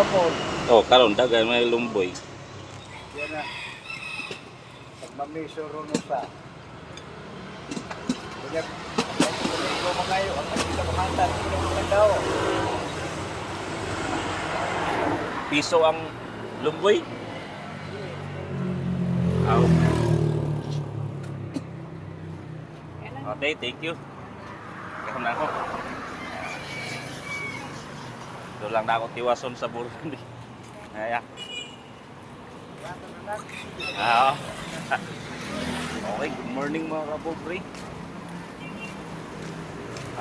pa po. Oh, karon daghan may lumboy. Yan na. Pag mamisyo ron sa. Kaya, ito mo kayo. Ang kita kumanta. Ito mo kayo daw. Piso ang lumboy. Aw. Okay, thank you. Kaya na ako. Doon lang na ako tiwason sa Burundi. Kaya. Ah. Okay, good morning mga kapobre.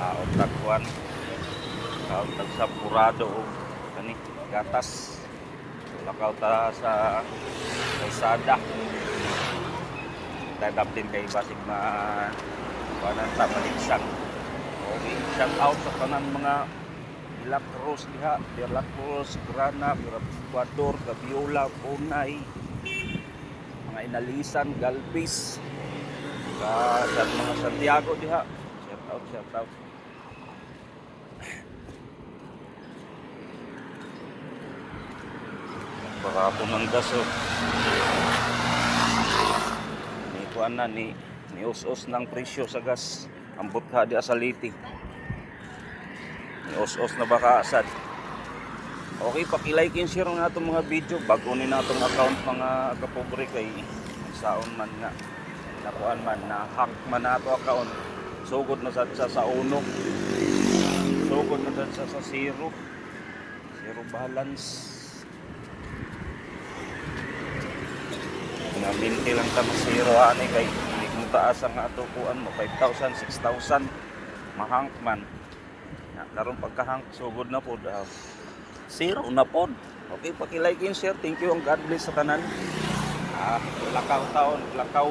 Utak kuan. Utak sa purado o kani gatas. Lakaw ta sa kalsada. Dadap din kay basig na kuanan ta maligsan. Okay, shout out sa tanan mga La Cruz diha, De La Cruz, Grana, Ecuador, Gabiola, Punay, mga Inalisan, Galvez, sa mga Santiago diha. Shout out, shout out. Baka po ng gaso. Ni kuan na ni us-us ng presyo sa gas. Ambot ha di asaliti. Os-os na baka asad. Okay, paki-like and share nga itong mga video bago ni natong account mga kapobre kay saon man nga nakuan man na hack man na ito account. Sugod na sa uno. Sugod na sa zero. Zero balance. Naminti lang ta zero ani kay hindi mo taas ang ato kuan mo 5,000, 6,000 mahang man. Karon pagkahang sugod na po zero na po. Okay, paki-like and share. Thank you and God bless sa tanan. Lakaw taon, lakaw.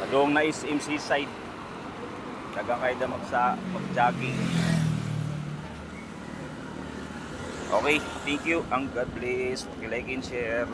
Kadong na is MC side. Dagang kay da mag-jogging. Okay, thank you and God bless. Paki-like and share.